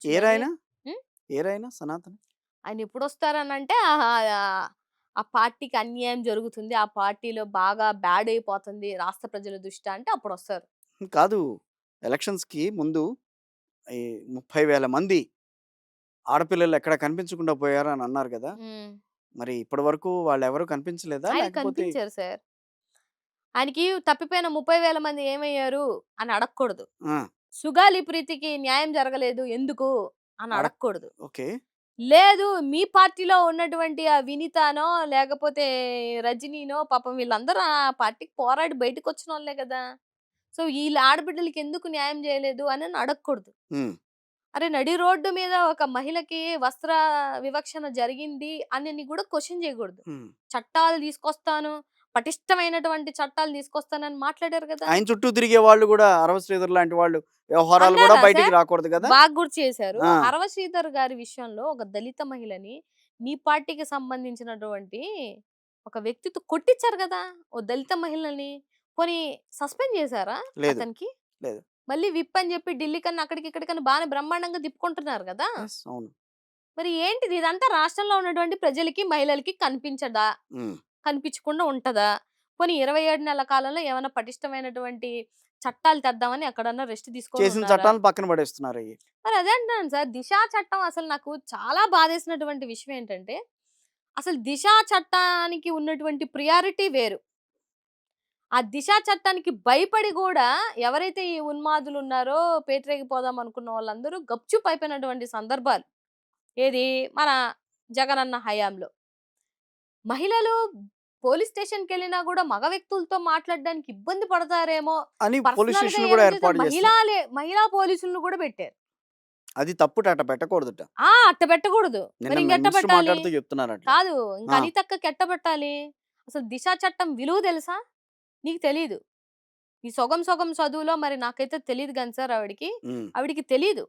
ఏరాయన? హ్మ్. ఏరాయన సనాతన్? ఆయన ఎప్పుడొస్తారనంటే ఆ పార్టీకి అన్యాయం జరుగుతుంది. ఆ పార్టీలో బాగా బ్యాడ్ అయిపోతుంది రాష్ట్ర ప్రజల దృష్ట్యా అంటే అప్పుడొస్తారు. కాదు. ఎలక్షన్స్‌కి ముందు ఈ 30,000 మంది ఆడపిల్లలు ఎక్కడ కనిపించకుండా పోయారు అని అన్నారు గదా! హ్మ్. మరి ఇప్పటి వరకు వాళ్ళెవరు కనిపించలేదా? ఆయన లేకపోతే కనిపించారు సార్. ఆయనకి తప్పిపోయిన 30,000 మంది ఏమయ్యారు అని అడగకూడదు. ఆ! సుగాలి ప్రీతికి న్యాయం జరగలేదు ఎందుకు అని అడక్ అడగకూడదు. ఓకే. లేదు మీ పార్టీలో ఉన్నటువంటి ఆ వినితానో, లేకపోతే రజినీనో పాపం వీళ్ళందరూ ఆ పార్టీకి పోరాడి బయటకొచ్చినోళ్ళే గదా! సో, ఈళ్ళ ఆడబిడ్డలకి ఎందుకు న్యాయం జేయలేదు అనని అడగకూడదు. హ్మ్. అరే! నడి రోడ్డు మీద ఒక మహిళకి వస్త్ర వివక్షణ జరిగింది అనని గూడా క్వెషన్ జేయగూడదు. హ్మ్. చట్టాలు తీసుకొస్తాను, పటిష్టమైనటువంటి చట్టాలు తీసుకొస్తానని మాట్లాడారు గదా! ఆయన చుట్టూ తిరిగే వాళ్ళు గూడా 'అరవ శ్రీధర్' లాంటి వాళ్ళు వ్యవహారాలు గూడా అన్నారా బయటికి సార్? రాకూడదు గదా! బాగా గుర్తు చేశారు. ఆ! 'అరవ శ్రీధర్' గారి విషయంలో ఒక దళిత మహిళని నీ పార్టీకి సంబంధించినటువంటి ఒక వ్యక్తితో కొట్టిచ్చారు గదా! ఓ దళిత మహిళని. పోనీ సస్పెండ్ చేసారా లేదు. అతనికి? లేదు. మళ్ళీ విప్ అని జెప్పి ఢిల్లీకన్నా, అక్కడికి, ఇక్కడికన్నా బానే బ్రహ్మాండంగా తిప్పుకుంటున్నారు గదా! యెస్. అవును. మరి ఏంటిది ఇదంతా రాష్ట్రంలో ఉన్నటువంటి ప్రజలకి, మహిళలకి కనిపించదా? హ్మ్. కనిపించకుండా ఉంటదా? పోనీ 27 నెలల కాలంలో ఏమన్నా పటిష్టమైనటువంటి చట్టాలు తెద్దామని ఎక్కడన్నా రెస్ట్ తీసుకొని చేసిన ఉన్నారా? చట్టాలను పక్కన పడేస్తున్నారయి. మరి అదే అంటున్నాను సార్. దిశ చట్టం అసలు నాకు చాలా బాధేసినటువంటి విషయం ఏంటంటే, అసలు దిశ చట్టానికి ఉన్నటువంటి ప్రియారిటీ వేరు. ఆ దిశ చట్టానికి భయపడి గూడా ఎవరైతే ఈ ఉన్మాదులున్నారో, పేటరేగిపోదాం అనుకున్న వాళ్ళందరూ గప్‌చుప్ అయిపోయినటువంటి సందర్భాలు. ఏది? మన జగనన్న హయాంలో. మహిళలు పోలీస్ స్టేషన్‌కెళ్ళినా గూడా మగ వ్యక్తులతో మాట్లాడడానికి ఇబ్బంది పడతారేమో, అని పోలీస్ పర్సనల్‌గా స్టేషన్‌లు గూడా ఏమైనా చేస్తే ఏర్పాటు చేస్తారు. మహిళా పోలీసులను గూడా పెట్టారు. అది తప్పుట అట్ట పెట్టకూడదుట. ఆ! అట్ట పెట్టకూడదు. నిన్న మరి ఇంకెట్ట మినిస్టర్ పెట్టాలి? మాట్లాడుతూ చెప్తున్నారట్ల. కాదు. ఇంక ఆ! అనితక్కకి ఎట్ట పెట్టాలి? అసలు దిశ చట్టం విలువ తెలుసా? నీకు తెలీదు. ఈ సొగం సొగం చదువులో మరి నాకైతే తెలీదు గాని సార్ ఆవిడకి. హ్మ్. ఆవిడకి తెలీదు.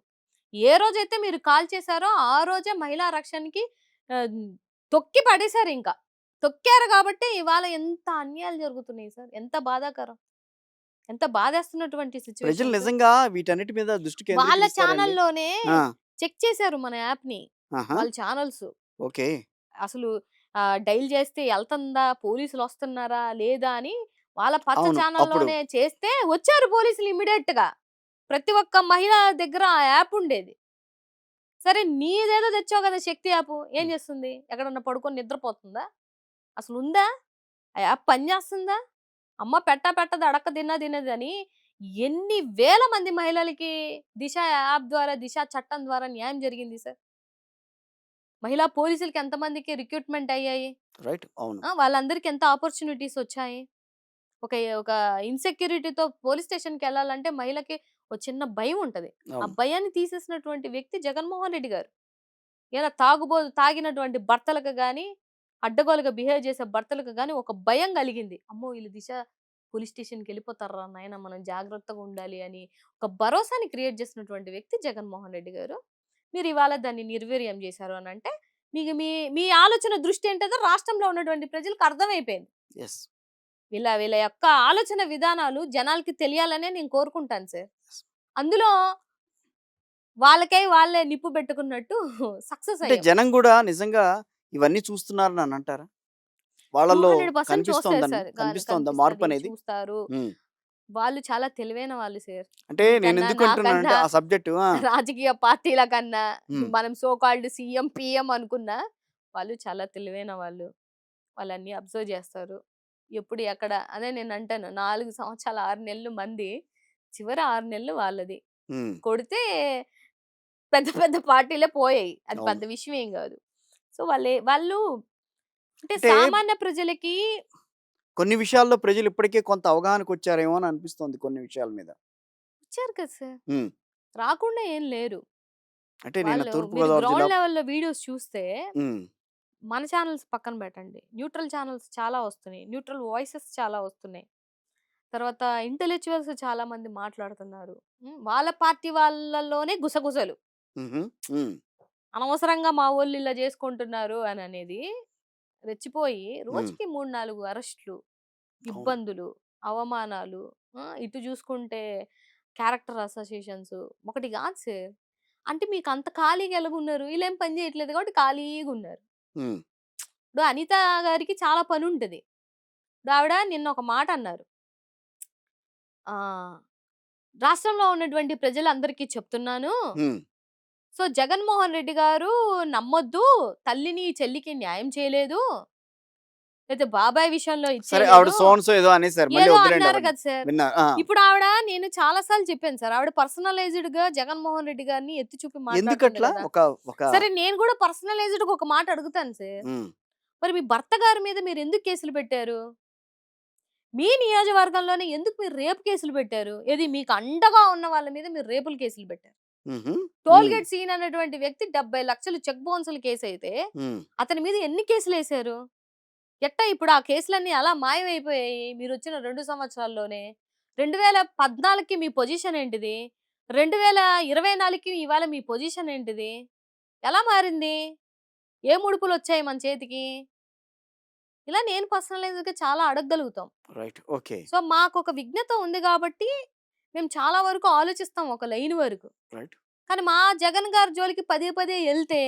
ఏ రోజైతే మీరు కాల్ చేశారో ఆ రోజే మహిళా రక్షణకి ఆహ్, తొక్కి పడేశారింక. తొక్కారు గాబట్టే ఇవాళ ఎంత అన్యాయాలు జరుగుతున్నాయి సార్. ఎంత బాధాకరం. ఎంత బాధేస్తున్నటువంటి ప్రజలు సిట్యుయేషన్ సార్. నిజంగా వీటన్నిటి మీద దృష్టి వాళ్ళ కేంద్రీకరిస్తారండి. ఛానల్‌లోనే ఆ! చెక్ చేశారు మన యాప్‌ని. ఆహా! వాళ్ళ ఛానల్స్. ఓకే. అసలు డైల్ చేస్తే ఎళ్తందా? పోలీసులొస్తున్నారా? లేదా? అని వాళ్ళ పచ్చ అవును. అప్పుడు ఛానల్‌లోనే చేస్తే వచ్చారు పోలీసులు ఇమ్మీడియేట్‌గా. ప్రతి ఒక్క మహిళ దగ్గర ఆ యాప్ ఉండేది. సరే నీదేదో తెచ్చావు కదా! శక్తి యాపు. ఏం హ్మ్. చేస్తుంది? ఎక్కడన్నా పడుకొని నిద్రపోతుందా? అసలుందా? ఆ యాప్ పనిచేస్తుందా? అమ్మ పెట్టదు అడక్క తిన్నా తినదని ఎన్ని వేల మంది మహిళలకి దిశ యాప్ ద్వారా, దిశ చట్టం ద్వారా న్యాయం జరిగింది సార్. మహిళా పోలీసులకి ఎంతమందికి రిక్రూట్‌మెంట్ అయ్యాయి? రైట్. అవును. వాళ్ళందరికి ఎంత ఆపర్చునిటీస్ వచ్చాయి. ఒక ఒక ఇన్‌సెక్యూరిటీతో పోలీస్ స్టేషన్‌కెళ్ళాలంటే మహిళకి ఒక చిన్న భయం ఉంటది. ఆ అవును. భయాన్ని తీసేసినటువంటి వ్యక్తి జగన్మోహన్ రెడ్డి గారు. ఇలా తాగినటువంటి భర్తలకు గాని, అడ్డగోలుగా బిహేవ్ చేసే భర్తలకు గాని ఒక భయం కలిగింది. అమ్మో! ఈళ్ళు దిశ పోలీస్ స్టేషన్‌కెళ్ళిపోతార్రా నాయన మనం జాగ్రత్తగా ఉండాలి అని ఒక భరోసాని క్రియేట్ చేసినటువంటి వ్యక్తి జగన్మోహన్ రెడ్డి గారు. మీరు ఇవాళ దాన్ని నిర్వీర్యం చేశారు అనంటే మీకు మీ మీ ఆలోచన దృష్టి ఏంటిదో రాష్ట్రంలో ఉన్నటువంటి ప్రజలకు అర్థమైపోయింది. యెస్. వీళ్ళ వీళ్ళ యొక్క ఆలోచన విధానాలు జనాలకి తెలియాలనే నేను కోరుకుంటాను సార్. యెస్. అందులో వాళ్ళకై వాళ్ళే నిప్పు పెట్టుకున్నట్టు సక్సెస్ అంటే అయ్యాం. జనం గూడా నిజంగా ఇవన్నీ చూస్తున్నారని అంటారా? వాళ్ళలో 200% చూస్తారు సార్. కనిపిస్తోందా కనిపిస్తది. మార్పనేది? చూస్తారు. హ్మ్. వాళ్ళు చాలా తెలివైన వాళ్ళు సార్. అంటే నీకన్నా, నేనెందుకు నాకన్నా, అంటున్నానంటే ఆ సబ్జెక్టు ఆ! రాజకీయ పార్టీల కన్నా, హ్మ్. మనం సో కాల్డ్ సీఎం, పీఎం అనుకున్నా వాళ్ళు చాలా తెలివైన వాళ్ళు. వాళ్ళన్నీ అబ్జర్వ్ చేస్తారు. ఎప్పుడు ఎక్కడ అదే నేనంటాను 4 సంవత్సరాలు 6 నెలలు మంది, చివరి 6 నెలలు వాళ్ళది. హ్మ్. కొడితే పెద్ద పెద్ద పార్టీలే పోయాయి. అది అవును. పెద్ద విషయం ఏం గాదు. సో, వాళ్ళు అంటే అంటే సామాన్య ప్రజలకి కొన్ని విషయాల్లో ప్రజలు ఇప్పటికే కొంత అవగాహనకొచ్చారేమో అని అనిపిస్తోంది కొన్ని విషయాల మీద. వచ్చారు కదా సార్. హ్మ్. రాకుండా ఏం లేరు. అంటే నిన్న వాళ్ళు తూర్పు మీరు గోదావరి జిల్లా గ్రౌండ్ లెవెల్‌లో వీడియోస్ చూస్తే హ్మ్. మన ఛానెల్స్ పక్కన పెట్టండి. న్యూట్రల్ ఛానెల్స్ చాలా వస్తున్నాయి. న్యూట్రల్ వాయిసెస్ చాలా వస్తున్నాయి. తర్వాత ఇంటెలెక్చువల్స్ చాలా మంది మాట్లాడుతున్నారు. వాళ్ళ పార్టీ వాళ్ళలోనే గుసగుసలు. హుహు. హ్మ్. అనవసరంగా మా వోళ్ళు ఇలా చేసుకుంటున్నారు అననేది రెచ్చిపోయి హ్మ్. రోజుకి 3, 4 అరెస్ట్‌లు, అవును. ఇబ్బందులు, అవమానాలు. ఇటు చూసుకుంటే క్యారెక్టర్ అసోసియేషన్స్ ఒకటి కాదు సార్. అంటే మీకంత ఖాళీగా ఎలాగున్నారు? ఈళ్ళేం పని చేయట్లేదు కాబట్టి ఖాళీగున్నారు. హ్మ్. ఇప్పుడు అనిత గారికి చాలా పనుంటది. ఇప్పుడు ఆవిడ నిన్న ఒక మాట అన్నారు. ఆహ్, రాష్ట్రంలో ఉన్నటువంటి ప్రజలందరికీ చెప్తున్నాను. హ్మ్. సో, జగన్మోహన్ రెడ్డి గారు నమ్మొద్దు. తల్లిని, చెల్లికి న్యాయం చేయలేదు. లేతే బాబాయ్ విషయంలో సరే ఆవిడ ఇచ్చేయలేదు. సో అండ్ సో ఏదో అనేసారు. మళ్ళీ ఏదో వద్దులెండి అన్నారు అవన్నీ. కదా సార్. విన్నా. ఆ! ఇప్పుడు ఆవిడ నేను చాలా సార్లు చెప్పాను సార్. ఆవిడ పర్సనలైజ్డ్‌గా జగన్మోహన్ రెడ్డి గారిని ఎత్తి చూపి మాట్లాడుతుంది ఎందుకట్లా? కదా! ఒక ఒక సరే నేను కూడా పర్సనలైజ్డ్‌గా ఒక మాట అడుగుతాను సార్. హ్మ్. మరి మీ భర్త గారి మీద మీరెందుకు కేసులు పెట్టారు? మీ నియోజకవర్గంలోనే ఎందుకు మీరు రేప్ కేసులు పెట్టారు? ఏది మీకు అండగా ఉన్న వాళ్ళ మీద మీరు రేపుల కేసులు పెట్టారు. హుహు. టోల్ హ్మ్. గేట్ సీన్ అన్నటువంటి వ్యక్తి 70,00,000 చెక్ బౌన్సుల కేసయితే హ్మ్. అతని మీద ఎన్ని కేసులేశారు? ఎట్టా ఇప్పుడు ఆ కేసులన్నీ అలా మాయమైపోయాయి మీరొచ్చిన 2 సంవత్సరాల్లోనే? 2014కి మీ పొజిషన్ ఏంటిది? 2024కి ఇవాళ మీ పొజిషన్ ఏంటిది? ఎలా మారింది? ఏ ముడుపులొచ్చాయి మన చేతికి? ఇలా నేను పర్సనలైజ్డ్‌గా చాలా అడగగలుగుతాం. రైట్. ఓకే. సో, మాకొక విజ్ఞత ఉంది గాబట్టి, మేము చాలా వరకు ఆలోచిస్తాం ఒక లైన్ వరకు. రైట్. కానీ మా జగన్ గారి జోలికి పదే పదే ఎళ్తే,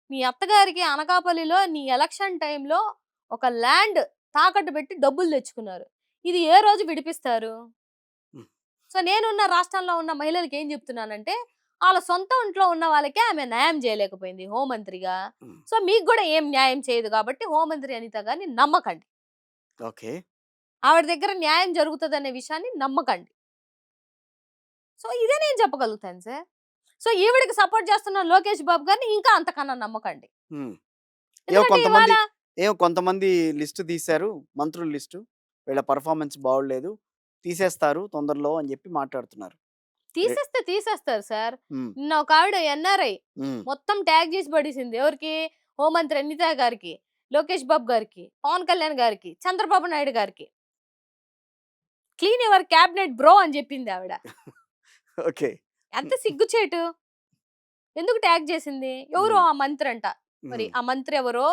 మీ అత్తగారికి అనకాపల్లిలో నీ ఎలక్షన్ టైమ్‌లో ఒక ల్యాండ్ తాకట్టు పెట్టి డబ్బులు తెచ్చుకున్నారు. ఇది ఏ రోజు విడిపిస్తారు? హ్మ్. సో, నేనున్న రాష్ట్రంలో ఉన్న మహిళలకి ఏం చెప్తున్నానంటే, ఆళ్ళ సొంత ఇంట్లో ఉన్న వాళ్ళకే ఆమె న్యాయం చేయలేకపోయింది హోంమంత్రిగా. హ్మ్. సో, మీకు గూడా ఏం న్యాయం చేయదు కాబట్టి హోంమంత్రి అనిత గారిని నమ్మకండి. ఓకే. ఆవిడ దగ్గర న్యాయం జరుగుతదనే విషయాన్ని నమ్మకండి. సో, ఇదే నేను చెప్పగలుగుతాను సార్. సో, ఈవిడకి సపోర్ట్ చేస్తున్న లోకేష్ బాబు గారిని ఇంకా అంతకన్నా నమ్మకండి. హ్మ్. ఏమో ఎందుకంటే కొంతమంది ఇవాళ కొంతమంది లిస్ట్ తీశారు. మంత్రుల లిస్టు. వీళ్ళ పెర్ఫార్మన్స్ బాగోలేదు. తీసేస్తారు తొందరలో అని జెప్పి మాట్లాడుతున్నారు. రె తీసేస్తే తీసేస్తారు సార్. హ్మ్. నిన్న ఒక ఆవిడ ఎన్ఆర్ఐ హ్మ్. మొత్తం ట్యాగ్ చేసి పడేసింది. ఎవరికి? హోంమంత్రి అనిత గారికి, లోకేష్ బాబు గారికి, పవన్ కళ్యాణ్ గారికి, చంద్రబాబు నాయుడు గారికి. క్లీన్ యువర్ క్యాబినెట్ బ్రో అని చెప్పింది ఆవిడ. ఓకే. ఎంత సిగ్గుచేటు. ఎందుకు ట్యాగ్ చేసింది? ఎవరో హ్మ్. ఆ మంత్రి అంట. మరి హ్మ్. ఆ మంత్రి ఎవరో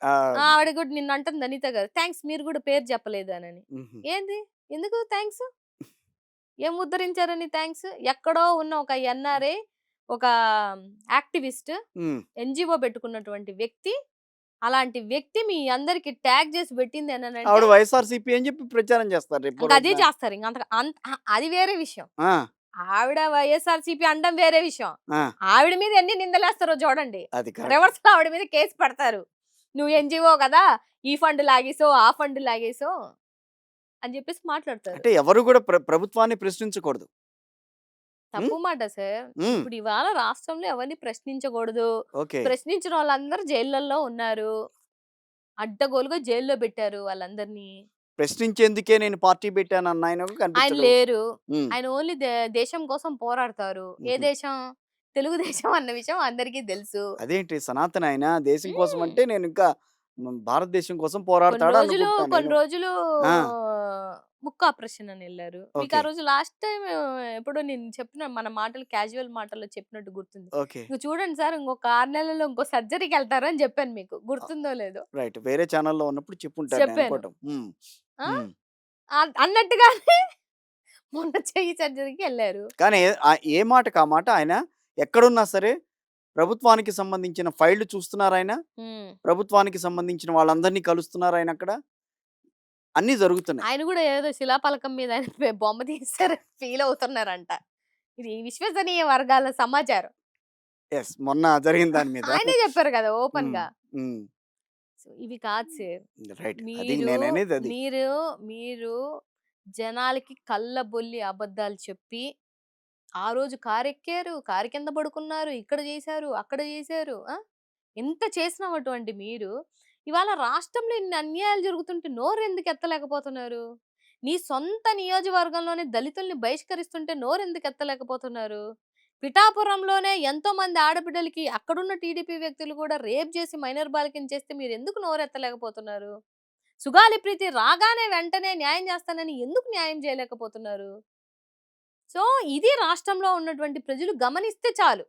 ఆహ్, ఆవిడ కూడా నిన్న అంటుంది అనిత గారు. థాంక్స్ మీరు కూడా పేరు చెప్పలేదనని. హుహు. ఏంది? ఎందుకు థాంక్స్? ఏం ఉద్ధరించారని థాంక్స్? ఎక్కడో ఉన్న ఒక ఎన్ఆర్ఐ, ఒక యాక్టివిస్ట్, హ్మ్. ఎన్‌జీఓ పెట్టుకున్నటువంటి వ్యక్తి, అలాంటి వ్యక్తి మీ అందరికి ట్యాగ్ చేసి పెట్టింది అననంటే ఆవిడ వైఎస్ఆర్‌సీపీ అని జెప్పి ప్రచారం చేస్తారు ఇంక రేపటి అదే రోజున. చేస్తారు. ఇంక అది వేరే విషయం. ఆ! ఆవిడ వైఎస్ఆర్‌సీపీ అనడం వేరే విషయం. ఆ! ఆవిడ మీద ఎన్ని నిందలేస్తారో చూడండి. అది కరెక్ట్. రివర్స్‌లో ఆవిడ మీద కేస్ పెడతారు. నువ్వు ఎన్‌జీఓ కదా! ఈ ఫండ్ లాగేసావు, ఆ ఫండ్ లాగేసావు అని చెప్పేసి మాట్లాడతారు. అంటే ఎవరు గూడా ప్రభుత్వాన్ని ప్రశ్నించకూడదు. హ్మ్. తప్పు మాట సార్. హ్మ్. ఇప్పుడు ఇవాళ రాష్ట్రంలో ఎవరిని ప్రశ్నించకూడదు. ఓకే. ప్రశ్నించినోళ్ళందరూ జైళ్ళల్లో ఉన్నారు. అడ్డగోలుగా జైల్‌లో పెట్టారు వాళ్ళందరిని. ప్రశ్నించేందుకే నేను పార్టీ పెట్టానన్న ఆయన ఆయన కనిపించడు. లేరు. హ్మ్. ఆయన ఓన్లీ దేశం కోసం పోరాడతారు. ఏ హుహు. దేశం? తెలుగుదేశం అన్న విషయం అందరికీ తెలుసు. అదేంటి సనాతన ఆయన దేశం కోసం హ్మ్. అంటే నేనింకా భారతదేశం కోసం పోరాడతాడు అనుకుంటున్నా కొన్ని నేను. రోజులు ఆ! ముక్కు ఆపరేషన్ అని ఎళ్లారు. మీకు ఆ ఓకే. రోజు లాస్ట్ టైమ్ ఎప్పుడో నేను చెప్పిన మన మాటలు క్యాజువల్ మాటల్లో చెప్పినట్టు గుర్తుంది. ఓకే. ఇంక చూడండి సార్ ఇంకొక 6 నెలల్లో ఇంకో సర్జరీకెళ్తారు అని చెప్పాను మీకు. అ గుర్తుందో లేదో? రైట్. వేరే ఛానెల్‌లో ఉన్నప్పుడు చెప్పుంటారు నేను చెప్పాను. అనుకోవటం. హ్మ్. ఆ! హ్మ్. అన్నట్టుగానే మొన్న చెయ్యి సర్జరీకి ఎళ్లారు. కానీ ఏ మాటకి ఆ మాట ఆయన ఎక్కడున్నా సరే ప్రభుత్వానికి సంబంధించిన ఫైల్‌లు చూస్తున్నారాయన. హ్మ్. ప్రభుత్వానికి సంబంధించిన వాళ్ళందరినీ కలుస్తున్నారాయనక్కడ. అన్నీ జరుగుతున్నాయి. ఆయన గూడా ఏదో శిలాఫలకం మీద ఆయన బొమ్మ తీశారని ఫీల్ అవుతున్నారంట. ఇది విశ్వసనీయ వర్గాల సమాచారం. యెస్. మొన్న జరిగిన దాని మీద. ఆయనే చెప్పారు గదా! హ్మ్. ఓపెన్‌గా. హ్మ్. సో, ఇవి కాదు సార్. రైట్. అది మీరు, నేననేదది. మీరు, మీరు జనాలకి కళ్ళబొల్లి అబద్ధాలు చెప్పి, ఆ రోజు కారెక్కారు, కారు కింద పడుకున్నారు, ఇక్కడ జేశారు, అక్కడ జేశారు. ఆ! ఎంత చేసినటువంటి మీరు, ఇవాళ రాష్ట్రంలో ఇన్ని అన్యాయాలు జరుగుతుంటే నోరెందుకు ఎత్తలేకపోతున్నారు? నీ సొంత నియోజకవర్గంలోనే దళితుల్ని బహిష్కరిస్తుంటే నోరెందుకు ఎత్తలేకపోతున్నారు? పిఠాపురంలోనే ఎంతోమంది ఆడబిడ్డలకి అక్కడున్న టీడీపీ వ్యక్తులు కూడా రేప్ చేసి మైనర్ బాలికని చేస్తే మీరెందుకు నోరెత్తలేకపోతున్నారు? సుగాలి ప్రీతి రాగానే వెంటనే న్యాయం చేస్తానని ఎందుకు న్యాయం చేయలేకపోతున్నారు? సో, ఇది రాష్ట్రంలో ఉన్నటువంటి ప్రజలు గమనిస్తే చాలు.